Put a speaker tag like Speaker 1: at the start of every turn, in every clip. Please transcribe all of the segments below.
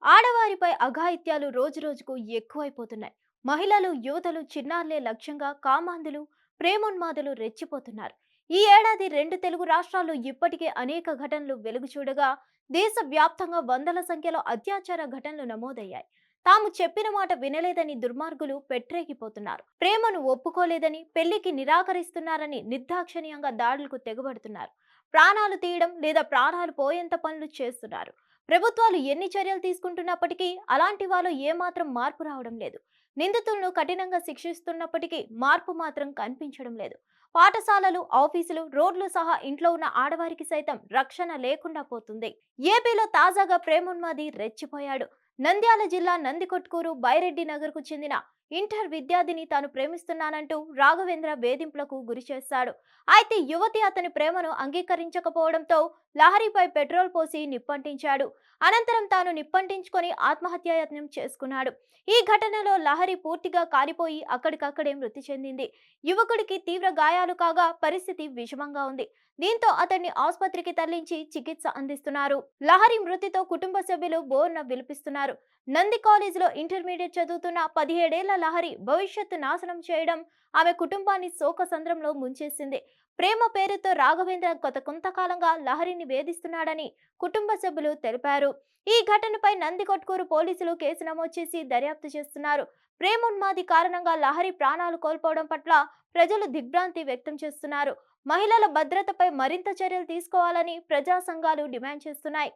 Speaker 1: ఆడవారిపై అఘాయిత్యాలు రోజురోజుకు ఎక్కువైపోతున్నాయి. మహిళలు, యువతలు, చిన్నారులే లక్ష్యంగా కామాంధులు, ప్రేమోన్మాదులు రెచ్చిపోతున్నారు. ఈ ఏడాది 2 తెలుగు రాష్ట్రాల్లో ఇప్పటికే అనేక ఘటనలు వెలుగు చూడగా, దేశవ్యాప్తంగా వందల సంఖ్యలో అత్యాచార ఘటనలు నమోదయ్యాయి. తాము చెప్పిన మాట వినలేదని దుర్మార్గులు పెట్టరేగిపోతున్నారు. ప్రేమను ఒప్పుకోలేదని, పెళ్లికి నిరాకరిస్తున్నారని నిర్దాక్షిణ్యంగా దాడులకు తెగబడుతున్నారు. ప్రాణాలు తీయడం లేదా ప్రాణాలు పోయేంత పనులు చేస్తున్నారు. ప్రభుత్వాలు ఎన్ని చర్యలు తీసుకుంటున్నప్పటికీ అలాంటి వాళ్ళు ఏమాత్రం మార్పు రావడం లేదు. నిందితులను కఠినంగా శిక్షిస్తున్నప్పటికీ మార్పు మాత్రం కనిపించడం లేదు. పాఠశాలలు, ఆఫీసులు, రోడ్లు సహా ఇంట్లో ఉన్న ఆడవారికి సైతం రక్షణ లేకుండా పోతుంది. ఏపీలో తాజాగా ప్రేమోన్మాది రెచ్చిపోయాడు. నంద్యాల జిల్లా నందికొట్కూరు బైరెడ్డి నగర్ కు చెందిన ఇంటర్ విద్యార్థిని తాను ప్రేమిస్తున్నానంటూ రాఘవేంద్ర వేధింపులకు గురి చేశాడు. అయితే యువతి అతని ప్రేమను అంగీకరించకపోవడంతో లహరిపై పెట్రోల్ పోసి నిప్పంటించాడు. అనంతరం తాను నిప్పంటించుకొని ఆత్మహత్యాయత్నం చేసుకున్నాడు. ఈ ఘటనలో లహరి పూర్తిగా కాలిపోయి అక్కడికక్కడే మృతి చెందింది. యువకుడికి తీవ్ర గాయాలు కాగా పరిస్థితి విషమంగా ఉంది. దీంతో అతన్ని ఆసుపత్రికి తరలించి చికిత్స అందిస్తున్నారు. లహరి మృతితో కుటుంబ సభ్యులు బోర్న విలిపిస్తున్నారు. నంది కాలేజీలో ఇంటర్మీడియట్ చదువుతున్న 17 ఏళ్ల లహరి భవిష్యత్తు నాశనం చేయడం ఆమె కుటుంబాన్ని శోకసంద్రంలో ముంచేసింది. ప్రేమ పేరుతో రాఘవేంద్ర గత కొంతకాలంగా లహరిని వేధిస్తున్నాడని కుటుంబ సభ్యులు తెలిపారు. ఈ ఘటనపై నందికొట్కూరు పోలీసులు కేసు నమోదు చేసి దర్యాప్తు చేస్తున్నారు. ప్రేమోన్మాది కారణంగా లహరి ప్రాణాలు కోల్పోవడం పట్ల ప్రజలు దిగ్భ్రాంతి వ్యక్తం చేస్తున్నారు. మహిళల భద్రతపై మరింత చర్యలు తీసుకోవాలని ప్రజా సంఘాలు డిమాండ్ చేస్తున్నాయి.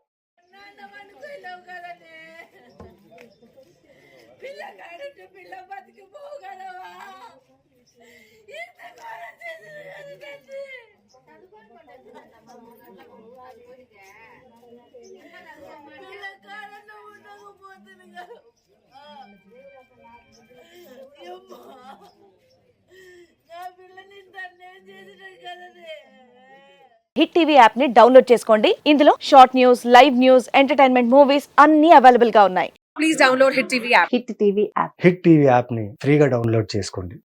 Speaker 2: హిట్ టీవీ యాప్ ని డౌన్లోడ్ చేసుకోండి. ఇందులో short news, live news, entertainment movies అన్ని అవైలబుల్ గా ఉన్నాయి. Please download hit TV app.
Speaker 3: Hit TV యాప్ని ఫ్రీగా డౌన్లోడ్ చేసుకోండి.